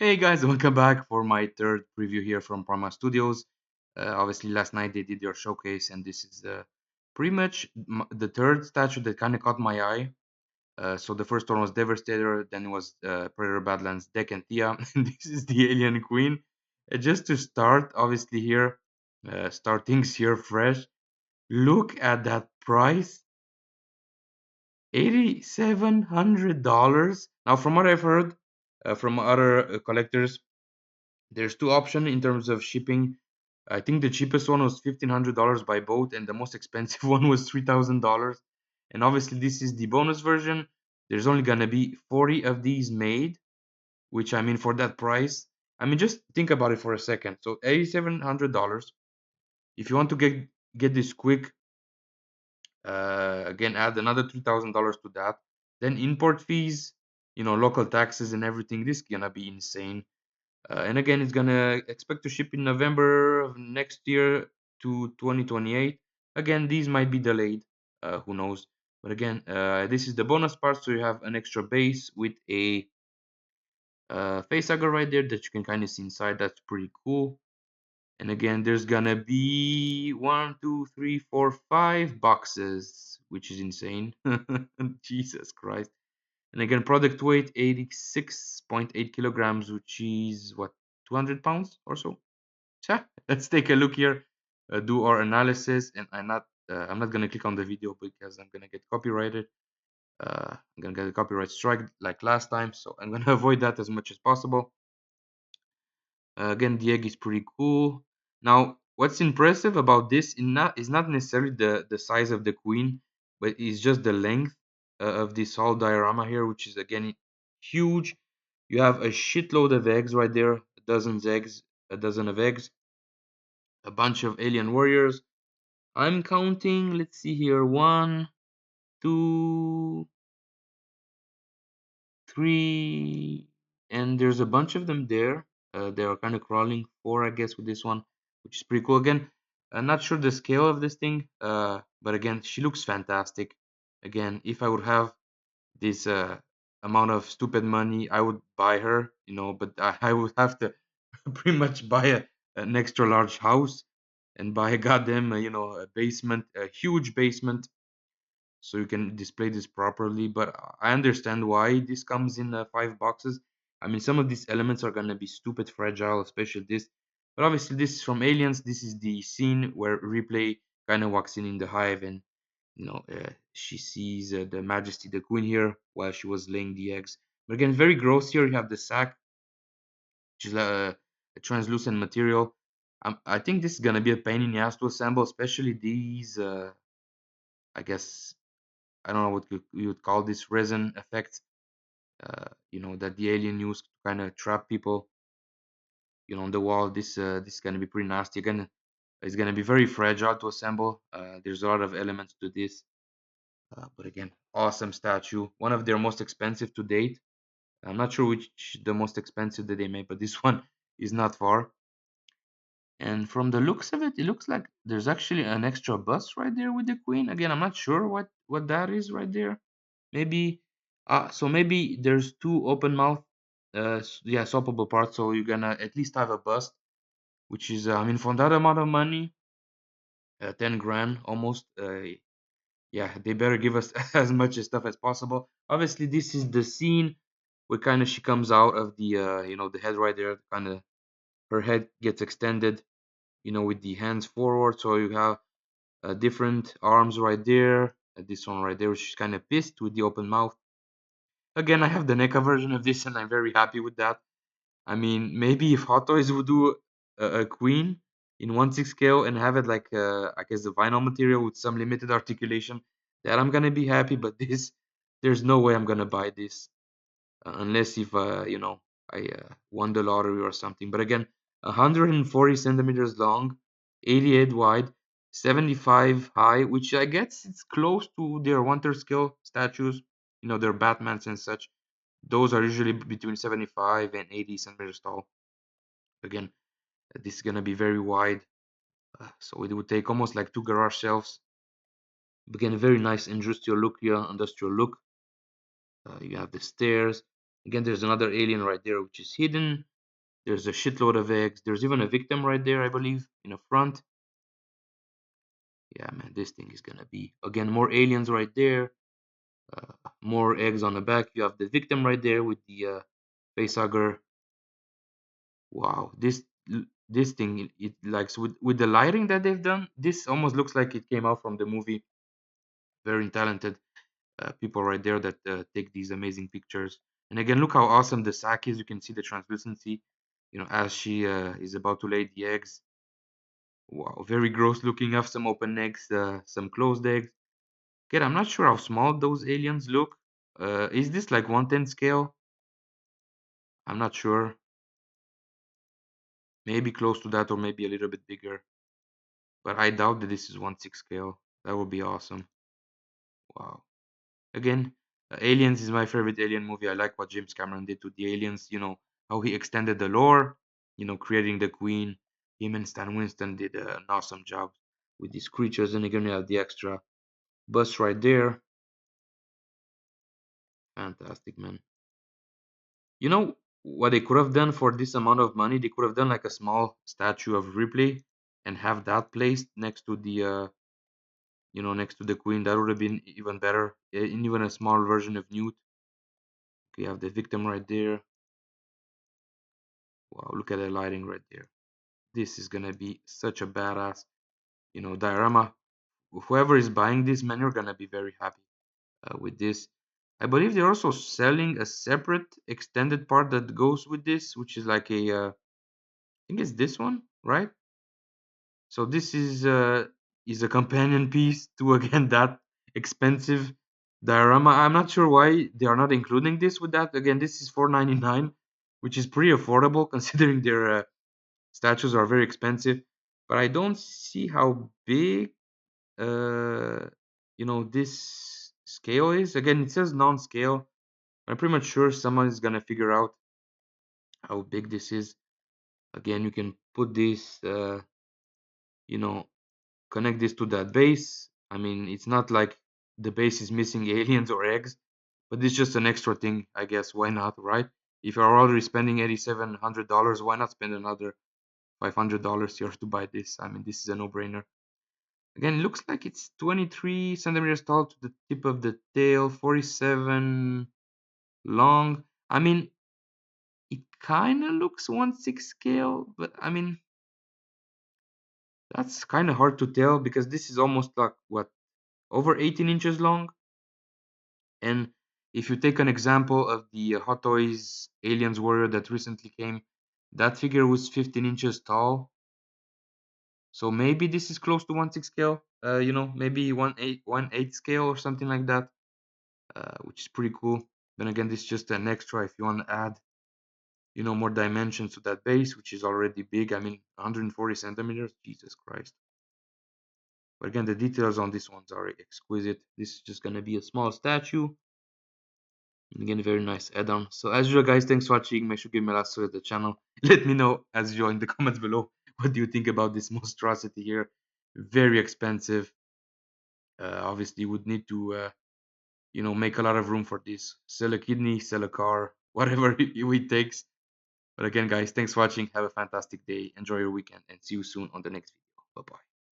Hey guys, welcome back for my third preview here from Prime1 Studios. Obviously, last night they did their showcase, and this is pretty much the third statue that kind of caught my eye. So the first one was Devastator, then it was Predator Badlands Deck and Thea, and this is the Alien Queen. Just to start, obviously here, start things here fresh. Look at that price, $8,700. Now, from what I've heard from other collectors, there's two options in terms of shipping. I think the cheapest one was $1,500 by boat, and the most expensive one was $3,000. And obviously, this is the bonus version. There's only gonna be 40 of these made, which I mean, for that price, I mean, just think about it for a second. So $8,700. If you want to get this quick, again, add another $3,000 to that. Then import fees, local taxes and everything. This is gonna be insane. And again, it's gonna expect to ship in November of next year to 2028. Again, these might be delayed, who knows? But again, this is the bonus part, so you have an extra base with a facehugger right there that you can kind of see inside. That's pretty cool. And again, there's gonna be 5 boxes, which is insane. Jesus Christ. And again, product weight 86.8 kilograms, which is what, 200 pounds or so. Let's take a look here, do our analysis, and I'm not gonna click on the video because I'm gonna get copyrighted. I'm gonna get a copyright strike like last time, so I'm gonna avoid that as much as possible. Again, the egg is pretty cool. Now, what's impressive about this is not necessarily the size of the queen, but it's just the length of this whole diorama here, which is again huge. You have a shitload of eggs right there, a dozen of eggs, a bunch of alien warriors. I'm counting, let's see here, 1, 2, 3, and there's a bunch of them there. They are kind of crawling. 4, I guess, with this one, which is pretty cool. Again, I'm not sure the scale of this thing, but again, she looks fantastic. Again, if I would have this amount of stupid money, I would buy her, but I would have to pretty much buy an extra large house and buy a goddamn, a basement, a huge basement, so you can display this properly. But I understand why this comes in 5 boxes. I mean, some of these elements are gonna be stupid fragile, especially this. But obviously, this is from Aliens. This is the scene where Ripley kind of walks in the hive, and she sees the Majesty, the Queen, here while she was laying the eggs. But again, very gross here. You have the sack, which is a translucent material. I think this is gonna be a pain in the ass to assemble, especially these. I guess I don't know what you would call this resin effect. That the alien used to kind of trap people. On the wall. This is gonna be pretty nasty. Again, it's gonna be very fragile to assemble. There's a lot of elements to this. But again, awesome statue. One of their most expensive to date. I'm not sure which the most expensive that they made, but this one is not far. And from the looks of it, it looks like there's actually an extra bust right there with the queen. Again, I'm not sure what that is right there. Maybe so maybe there's two open mouth yeah, swappable parts, so you're gonna at least have a bust, which is I mean, for that amount of money, 10 grand almost, yeah, they better give us as much stuff as possible. Obviously, this is the scene where kind of she comes out of the the head right there, kind of her head gets extended, with the hands forward, so you have different arms right there, this one right there, which is kind of pissed with the open mouth. Again, I have the NECA version of this, and I'm very happy with that. I mean, maybe if Hot Toys would do a queen in 1/6 scale and have it like, I guess, the vinyl material with some limited articulation, that I'm gonna be happy. But this, there's no way I'm gonna buy this unless if I won the lottery or something. But again, 140 centimeters long, 88 wide, 75 high, which I guess it's close to their 1/3 scale statues. Their Batmans and such. Those are usually between 75 and 80 centimeters tall. Again, this is gonna be very wide, so it would take almost like 2 garage shelves. Again, a very nice industrial look here, industrial look. You have the stairs. Again, there's another alien right there, which is hidden. There's a shitload of eggs. There's even a victim right there, I believe, in the front. Yeah, man, this thing is gonna be, again, more aliens right there. More eggs on the back. You have the victim right there with the facehugger. Wow, this thing, it likes with the lighting that they've done. This almost looks like it came out from the movie. Very talented people right there that take these amazing pictures. And again, look how awesome the sack is. You can see the translucency, as she is about to lay the eggs. Wow, very gross looking. Have some open eggs, some closed eggs. Again, I'm not sure how small those aliens look. Is this like 1/10 scale? I'm not sure. Maybe close to that or maybe a little bit bigger. But I doubt that this is 1/6 scale. That would be awesome. Wow. Again, Aliens is my favorite alien movie. I like what James Cameron did to the aliens, how he extended the lore, creating the Queen. Him and Stan Winston did an awesome job with these creatures. And again, you have the extra bus right there. Fantastic, man. You know what they could have done for this amount of money? They could have done like a small statue of Ripley and have that placed next to the next to the Queen. That would have been even better. In even a small version of Newt. You have the victim right there. Wow, look at the lighting right there. This is gonna be such a badass, diorama. Whoever is buying this, man, you're gonna be very happy with this. I believe they're also selling a separate extended part that goes with this, which is like I think it's this one, right? So this is a companion piece to again that expensive diorama. I'm not sure why they are not including this with that. Again, this is $4.99, which is pretty affordable considering their statues are very expensive. But I don't see how big uh this scale is. Again, it says non-scale. I'm pretty much sure someone is gonna figure out how big this is. Again, you can put this you know connect this to that base. I mean, it's not like the base is missing aliens or eggs, but it's just an extra thing, I guess. Why not, right? If you're already spending $8,700, why not spend another $500 here to buy this? I mean, this is a no-brainer. Again, it looks like it's 23 centimeters tall to the tip of the tail, 47 long. I mean, it kind of looks 1/6 scale, but I mean, that's kind of hard to tell because this is almost like what, over 18 inches long. And if you take an example of the Hot Toys Aliens Warrior that recently came, that figure was 15 inches tall. So maybe this is close to 1/6 scale. Maybe 1/8 scale or something like that, which is pretty cool. Then again, this is just an extra if you want to add, more dimensions to that base, which is already big. I mean, 140 centimeters. Jesus Christ. But again, the details on these ones are exquisite. This is just gonna be a small statue. And again, very nice add-on. So as usual, guys, thanks for watching. Make sure to give me a like to the channel. Let me know, as usual, in the comments below, what do you think about this monstrosity here. Very expensive. Obviously, would need to, make a lot of room for this. Sell a kidney, sell a car, whatever it takes. But again, guys, thanks for watching. Have a fantastic day. Enjoy your weekend and see you soon on the next video. Bye-bye.